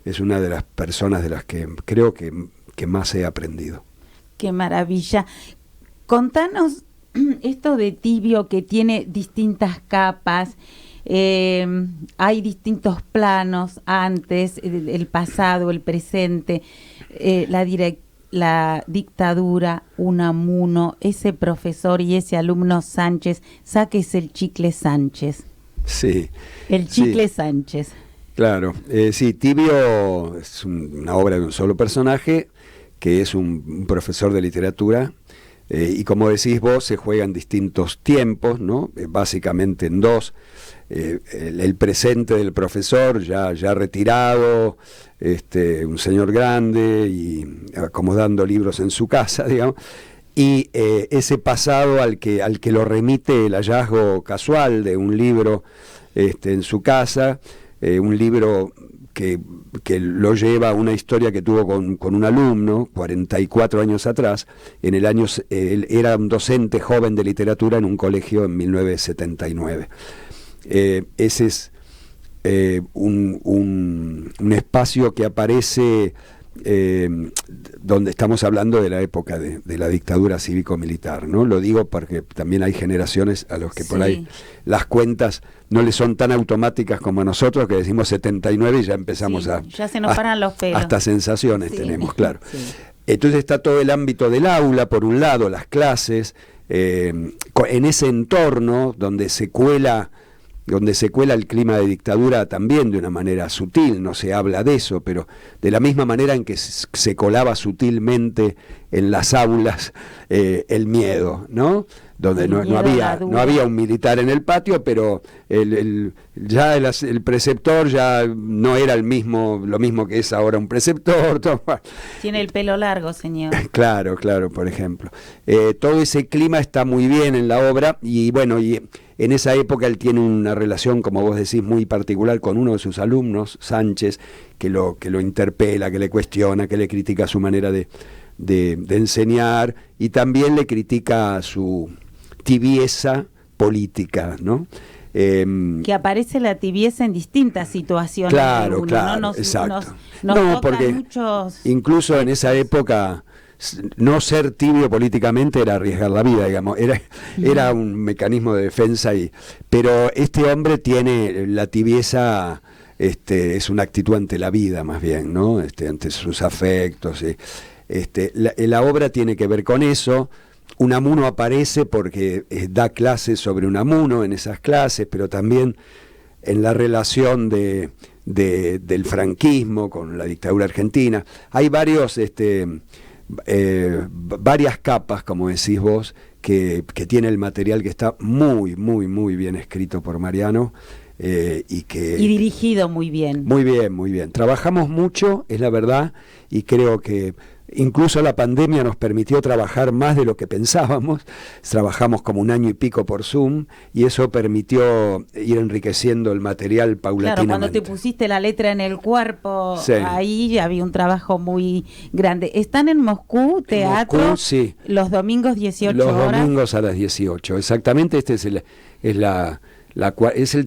es una de las personas de las que creo que más he aprendido. Qué maravilla. Contanos esto de Tibio, que tiene distintas capas, hay distintos planos, antes, el pasado, el presente, la dictadura, Unamuno, ese profesor y ese alumno Sánchez, sáquese el chicle Sánchez. Sí. El chicle sí. Sánchez. Claro, sí, Tibio es una obra de un solo personaje, que es un profesor de literatura, y como decís vos, se juega en distintos tiempos, ¿no? Básicamente en 2. El presente del profesor, ya retirado, un señor grande y acomodando libros en su casa, digamos, y ese pasado al que lo remite el hallazgo casual de un libro en su casa, un libro que lo lleva a una historia que tuvo con un alumno 44 años atrás. Él era un docente joven de literatura en un colegio en 1979. Ese es un espacio que aparece donde estamos hablando de la época de la dictadura cívico-militar, ¿no? Lo digo porque también hay generaciones a los que por ahí las cuentas no les son tan automáticas como a nosotros, que decimos 79 y ya empezamos ya se nos paran los pelos. Hasta sensaciones tenemos, claro. Sí. Entonces está todo el ámbito del aula, por un lado, las clases, en ese entorno donde se cuela el clima de dictadura también de una manera sutil, no se habla de eso, pero de la misma manera en que se colaba sutilmente en las aulas el miedo, ¿no? donde no había un militar en el patio, pero el preceptor ya no era lo mismo que es ahora un preceptor. Tiene el pelo largo, señor. Claro, por ejemplo. Todo ese clima está muy bien en la obra, y bueno, y en esa época él tiene una relación, como vos decís, muy particular con uno de sus alumnos, Sánchez, que lo interpela, que le cuestiona, que le critica su manera de enseñar, y también le critica su tibieza política, ¿no? Que aparece la tibieza en distintas situaciones. Claro, exacto. Nos porque muchos... incluso en esa época no ser tibio políticamente era arriesgar la vida, digamos, era un mecanismo de defensa, pero este hombre tiene la tibieza, es una actitud ante la vida más bien, ¿no? Ante sus afectos. La obra tiene que ver con eso. Unamuno aparece porque da clases sobre Unamuno en esas clases, pero también en la relación del franquismo con la dictadura argentina. Hay varias capas, como decís vos, que tiene el material, que está muy, muy, muy bien escrito por Mariano. Y dirigido muy bien. Muy bien, muy bien. Trabajamos mucho, es la verdad, y creo que incluso la pandemia nos permitió trabajar más de lo que pensábamos. Trabajamos como 1 año y pico por Zoom, y eso permitió ir enriqueciendo el material paulatinamente. Claro, cuando te pusiste la letra en el cuerpo, sí, ahí había un trabajo muy grande. ¿Están en Moscú, teatro? Moscú, sí. Los domingos 18 horas. Los domingos a las 18, exactamente. Este es el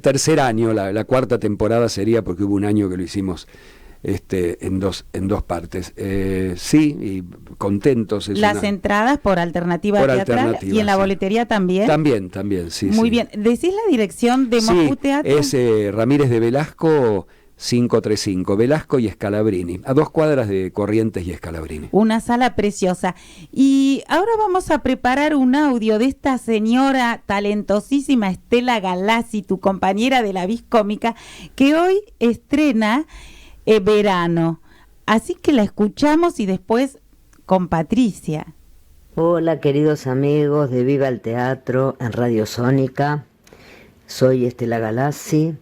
tercer año, la cuarta temporada sería, porque hubo un año que lo hicimos en dos partes. Sí, y contentos. Las entradas por Alternativa Teatral, y en la boletería también. También, sí. Muy bien. ¿Decís la dirección de Moscú Teatro? Es Ramírez de Velasco 535, Velasco y Scalabrini, a 2 cuadras de Corrientes y Scalabrini. Una sala preciosa. Y ahora vamos a preparar un audio de esta señora talentosísima, Estela Galassi, tu compañera de la Vis Cómica, que hoy estrena Verano. Así que la escuchamos, y después con Patricia. Hola, queridos amigos de Viva el Teatro en Radio Sónica. Soy Estela Galassi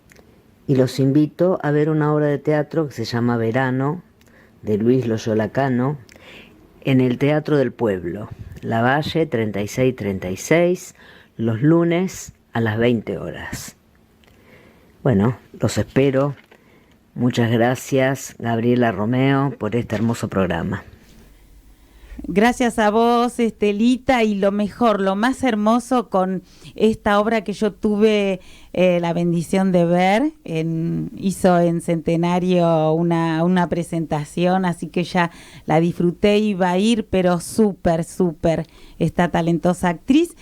y los invito a ver una obra de teatro que se llama Verano, de Luis Loyola Cano, en el Teatro del Pueblo, Lavalle 3636, los lunes a las 20 horas. Bueno, los espero. Muchas gracias, Gabriela Romeo, por este hermoso programa. Gracias a vos, Estelita, y lo mejor, lo más hermoso con esta obra que yo tuve la bendición de ver, hizo en Centenario una presentación, así que ya la disfruté, iba a ir, pero súper esta talentosa actriz.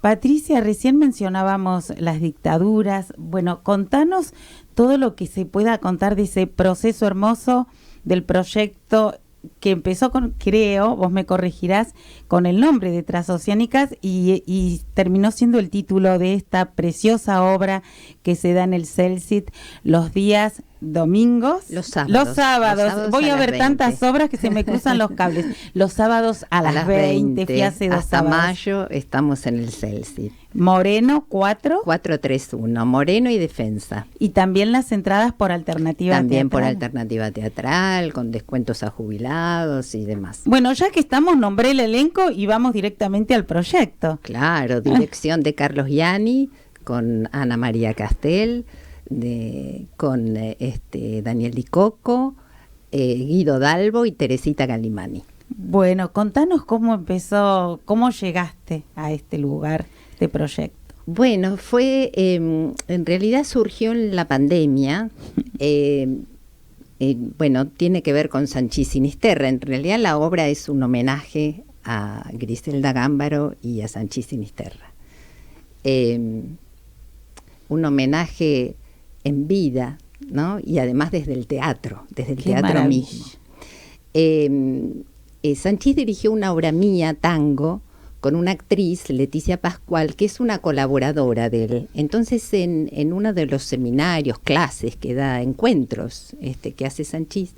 Patricia, recién mencionábamos las dictaduras. Bueno, contanos todo lo que se pueda contar de ese proceso hermoso del proyecto que empezó con, creo, vos me corregirás, con el nombre de Transoceánicas, y terminó siendo el título de esta preciosa obra que se da en el Celsit los días domingos. Los sábados. Voy a ver 20. Tantas obras que se me cruzan los cables. Los sábados a las 20. Fui hace 2 hasta sábados. Mayo estamos en el Celsit. Moreno 431, Moreno y Defensa. Y también las entradas por Alternativa También Teatral. Por Alternativa Teatral, con descuentos a jubilados y demás. Bueno, ya que estamos, nombré el elenco y vamos directamente al proyecto. Claro, dirección de Carlos Gianni, con Ana María Castel, con Daniel Di Coco, Guido Dalbo y Teresita Galimani. Bueno, contanos cómo empezó, cómo llegaste a este lugar de proyecto. Bueno, en realidad surgió en la pandemia. Bueno, tiene que ver con Sanchís Sinisterra. En realidad la obra es un homenaje a Griselda Gámbaro y a Sanchís Sinisterra. Un homenaje en vida, ¿no? Y además desde el teatro mismo. Sanchís dirigió una obra mía, Tango, con una actriz, Leticia Pascual, que es una colaboradora de él. Entonces, en uno de los seminarios, clases que da, encuentros que hace Sanchís,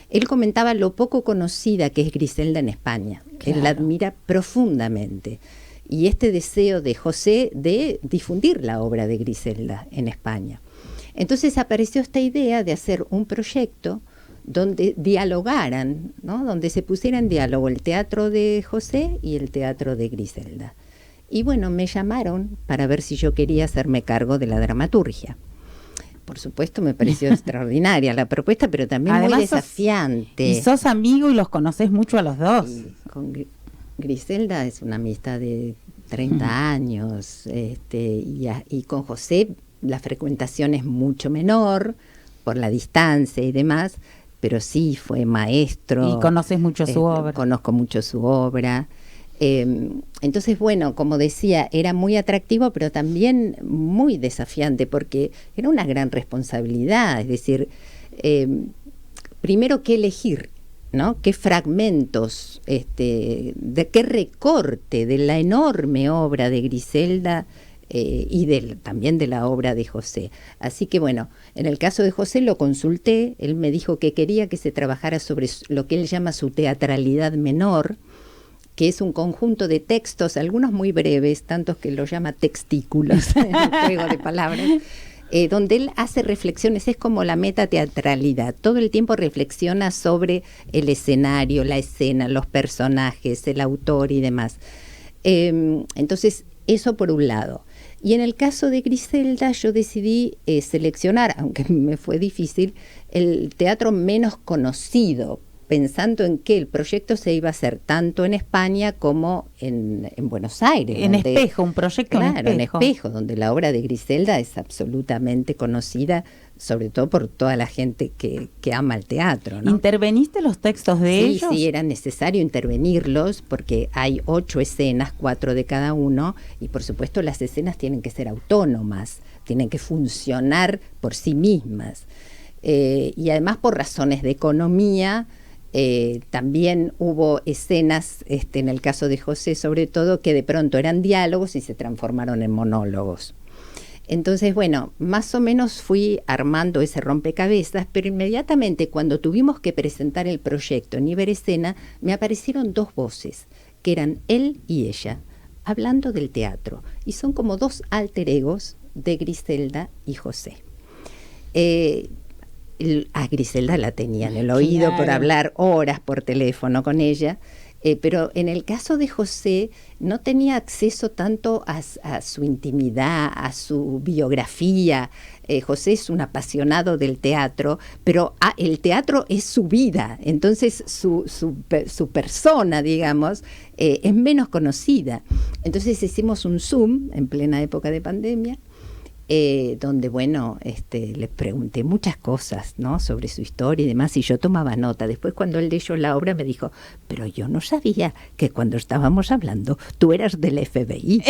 él comentaba lo poco conocida que es Griselda en España. Claro. Él la admira profundamente. y este deseo de José de difundir la obra de Griselda en España. Entonces apareció esta idea de hacer un proyecto donde dialogaran, ¿no? Donde se pusiera en diálogo el teatro de José y el teatro de Griselda. Y bueno, me llamaron para ver si yo quería hacerme cargo de la dramaturgia. Por supuesto, me pareció extraordinaria la propuesta, pero también además muy desafiante. Y sos amigo y los conocés mucho a los dos. Y con Griselda es una amistad de 30 años, y con José la frecuentación es mucho menor por la distancia y demás, pero sí fue maestro. Y conoces mucho su obra. Conozco mucho su obra. Entonces, bueno, como decía, era muy atractivo, pero también muy desafiante, porque era una gran responsabilidad. Es decir, primero, ¿qué elegir? ¿No? ¿Qué fragmentos, de qué recorte de la enorme obra de Griselda y también de la obra de José? Así que bueno, en el caso de José lo consulté, él me dijo que quería que se trabajara sobre lo que él llama su teatralidad menor, que es un conjunto de textos, algunos muy breves, tantos que lo llama textículos, en el juego de palabras, donde él hace reflexiones, es como la metateatralidad, todo el tiempo reflexiona sobre el escenario, la escena, los personajes, el autor y demás. Entonces, eso por un lado. Y en el caso de Griselda yo decidí seleccionar, aunque me fue difícil, el teatro menos conocido, pensando en que el proyecto se iba a hacer tanto en España como en Buenos Aires. En Espejo, un proyecto claro, en Espejo. En Espejo, donde la obra de Griselda es absolutamente conocida, sobre todo por toda la gente que ama el teatro, ¿no? ¿Interveniste los textos de ellos? Sí, era necesario intervenirlos porque hay 8 escenas, 4 de cada uno, y por supuesto las escenas tienen que ser autónomas, tienen que funcionar por sí mismas. Y además por razones de economía, también hubo escenas, en el caso de José sobre todo, que de pronto eran diálogos y se transformaron en monólogos. Entonces, bueno, más o menos fui armando ese rompecabezas, pero inmediatamente cuando tuvimos que presentar el proyecto en Iberescena, me aparecieron 2 voces, que eran él y ella, hablando del teatro, y son como 2 alter egos de Griselda y José. A Griselda la tenía en el oído, claro, por hablar horas por teléfono con ella, pero en el caso de José no tenía acceso tanto a su intimidad, a su biografía. José es un apasionado del teatro, pero el teatro es su vida, entonces su persona, digamos, es menos conocida. Entonces hicimos un Zoom en plena época de pandemia, donde, bueno, le pregunté muchas cosas, ¿no?, sobre su historia y demás, y yo tomaba nota. Después, cuando él leyó la obra, me dijo, pero yo no sabía que cuando estábamos hablando tú eras del FBI.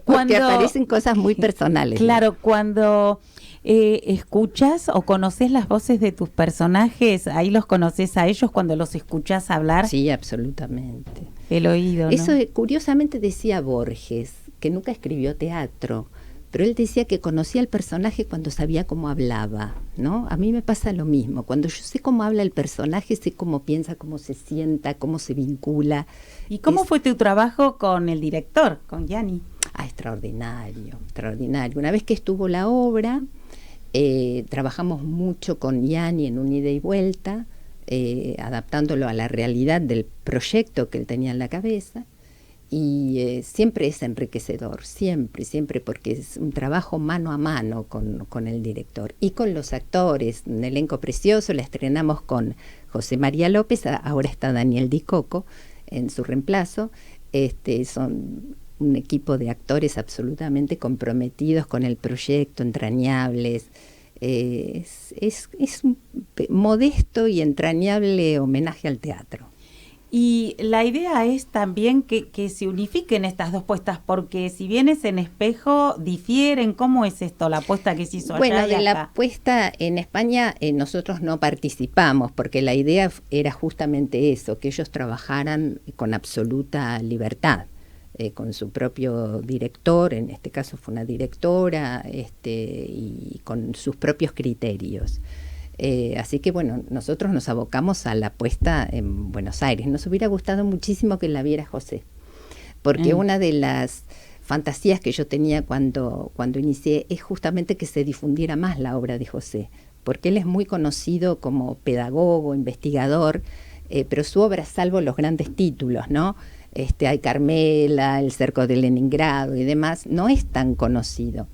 Porque aparecen cosas muy personales. Claro, ¿no? Cuando escuchas o conoces las voces de tus personajes, ahí los conoces a ellos cuando los escuchas hablar. Sí, absolutamente. El oído, ¿no? Eso curiosamente decía Borges, que nunca escribió teatro, pero él decía que conocía al personaje cuando sabía cómo hablaba, ¿no? A mí me pasa lo mismo. Cuando yo sé cómo habla el personaje, sé cómo piensa, cómo se sienta, cómo se vincula. ¿Y cómo fue tu trabajo con el director, con Gianni? Extraordinario, extraordinario. Una vez que estuvo la obra, trabajamos mucho con Gianni en un ida y vuelta, adaptándolo a la realidad del proyecto que él tenía en la cabeza. Y siempre es enriquecedor, siempre, porque es un trabajo mano a mano con el director y con los actores. Un elenco precioso, la estrenamos con José María López, ahora está Daniel Di Coco en su reemplazo. Son un equipo de actores absolutamente comprometidos con el proyecto, entrañables. Es un modesto y entrañable homenaje al teatro. Y la idea es también que se unifiquen estas 2 puestas, porque si bien es en Espejo, difieren. ¿Cómo es esto, la puesta que se hizo allá? Bueno, de la puesta en España nosotros no participamos, porque la idea era justamente eso, que ellos trabajaran con absoluta libertad, con su propio director, en este caso fue una directora, y con sus propios criterios. Así que bueno, nosotros nos abocamos a la puesta en Buenos Aires. Nos hubiera gustado muchísimo que la viera José, porque una de las fantasías que yo tenía cuando inicié es justamente que se difundiera más la obra de José, porque él es muy conocido como pedagogo, investigador, pero su obra, salvo los grandes títulos, ¿no? Hay Carmela, El cerco de Leningrado y demás, no es tan conocido.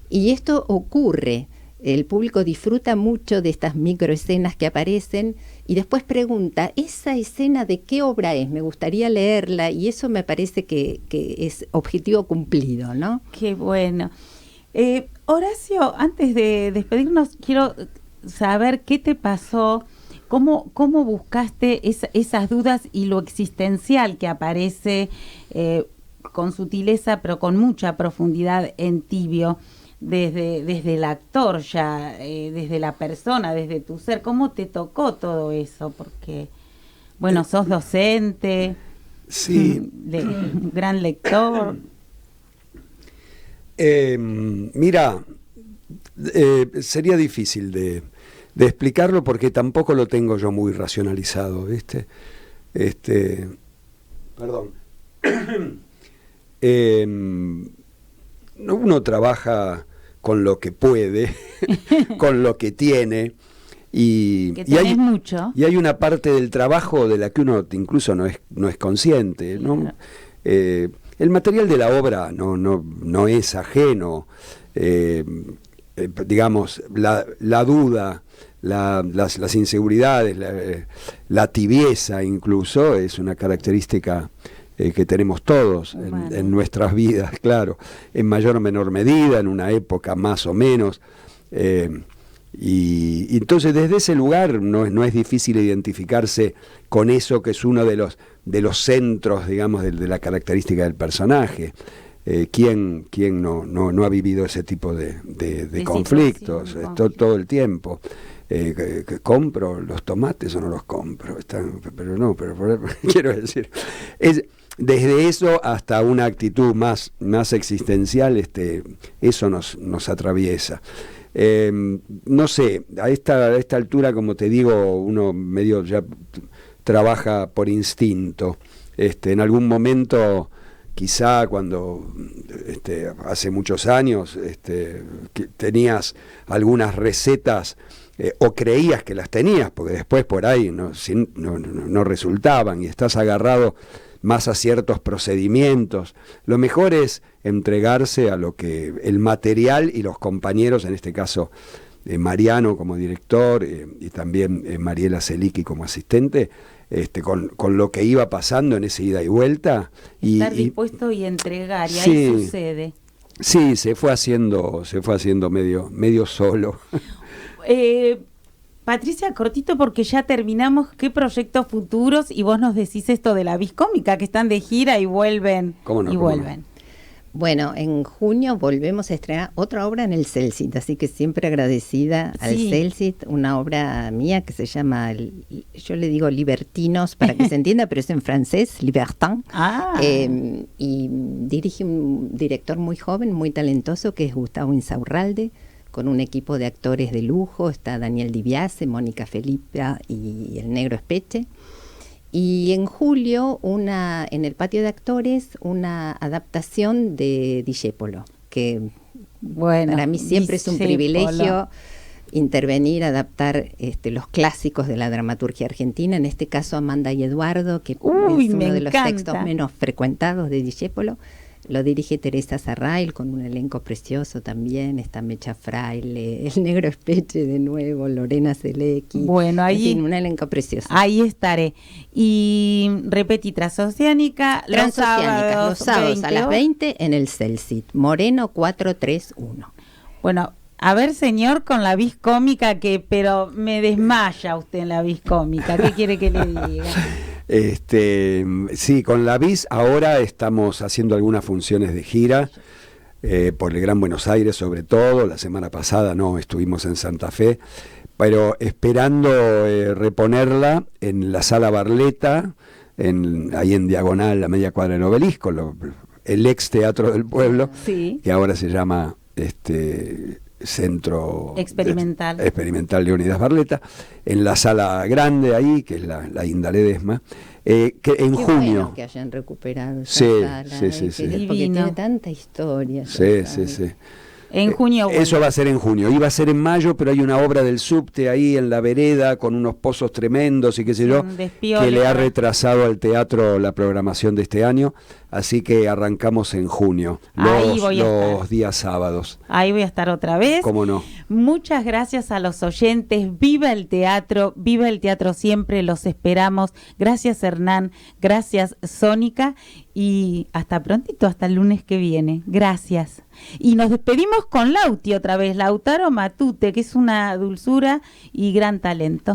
Y esto ocurre, el público disfruta mucho de estas microescenas que aparecen y después pregunta, ¿esa escena de qué obra es? Me gustaría leerla, y eso me parece que es objetivo cumplido, ¿no? Qué bueno. Horacio, antes de despedirnos, quiero saber qué te pasó, cómo buscaste esas dudas y lo existencial que aparece con sutileza, pero con mucha profundidad en Tibio. Desde el actor ya, desde la persona, desde tu ser, ¿cómo te tocó todo eso? Porque, bueno, sos docente, sí, gran lector. Mira, sería difícil de explicarlo porque tampoco lo tengo yo muy racionalizado, ¿viste? Perdón. Uno trabaja con lo que puede, con lo que tiene, y hay una parte del trabajo de la que uno incluso no es consciente, ¿no? El material de la obra no es ajeno, digamos, la duda, las inseguridades, la tibieza incluso es una característica que tenemos todos en nuestras vidas, claro, en mayor o menor medida, en una época más o menos, y entonces desde ese lugar no es difícil identificarse con eso que es uno de los centros, digamos, de la característica del personaje. ¿Quién no ha vivido ese tipo de conflictos todo el tiempo? ¿Compro los tomates o no los compro? Pero quiero decir, desde eso hasta una actitud más existencial, eso nos atraviesa. No sé, a esta altura, como te digo, uno medio ya trabaja por instinto. En algún momento, quizá cuando hace muchos años tenías algunas recetas o creías que las tenías, porque después por ahí no resultaban y estás agarrado más a ciertos procedimientos. Lo mejor es entregarse a lo que el material y los compañeros, en este caso Mariano como director y también Mariela Selicki como asistente, con lo que iba pasando en ese ida y vuelta. Estar dispuesto y entregar, y sí, ahí sucede. Sí, se fue haciendo medio solo. Patricia, cortito porque ya terminamos, ¿qué proyectos futuros? Y vos nos decís esto de la vis cómica, que están de gira y vuelven. ¿Cómo no? Vuelven. Bueno, en junio volvemos a estrenar otra obra en el Celsit, así que siempre agradecida al Celsit, una obra mía que se llama, yo le digo Libertinos para que se entienda, pero es en francés, Libertin. Y dirige un director muy joven, muy talentoso, que es Gustavo Insaurralde, con un equipo de actores de lujo. Está Daniel Di Biase, Mónica Felipa y el Negro Espeche. Y en julio, en el patio de actores, una adaptación de Discépolo, que para mí siempre es un privilegio intervenir, adaptar los clásicos de la dramaturgia argentina, en este caso Amanda y Eduardo, que es uno de los textos menos frecuentados de Discépolo. Lo dirige Teresa Sarrail con un elenco precioso también. Está Mecha Fraile, el Negro Espeche de nuevo, Lorena Selecki. Bueno, ahí un elenco precioso. Ahí estaré. Y repetí, Transoceánica los sábados a las 20 en el Celsit, Moreno 431. Bueno, a ver, señor, con la vis cómica, pero me desmaya usted en la vis cómica. ¿Qué quiere que le diga? Sí, con la vis ahora estamos haciendo algunas funciones de gira por el Gran Buenos Aires, sobre todo. La semana pasada estuvimos en Santa Fe, pero esperando reponerla en la Sala Barletta, ahí en diagonal, a media cuadra del Obelisco, el ex Teatro del Pueblo, que ahora se llama Centro Experimental. Experimental Leónidas Barletta, en la sala grande ahí, que es la Inda Ledesma, que en Qué junio. bueno que hayan recuperado esa Sí, sala, sí. porque tiene tanta historia. Sí. En junio. Bueno. Eso va a ser en junio. Iba a ser en mayo, pero hay una obra del subte ahí en la vereda con unos pozos tremendos y qué sé yo, que le ha retrasado al teatro la programación de este año. Así que arrancamos en junio, los días sábados. Ahí voy a estar otra vez. ¿Cómo no? Muchas gracias a los oyentes. Viva el teatro siempre, los esperamos. Gracias, Hernán. Gracias, Sónica. Y hasta prontito, hasta el lunes que viene. Gracias. Y nos despedimos con Lauti otra vez, Lautaro Matute, que es una dulzura y gran talento.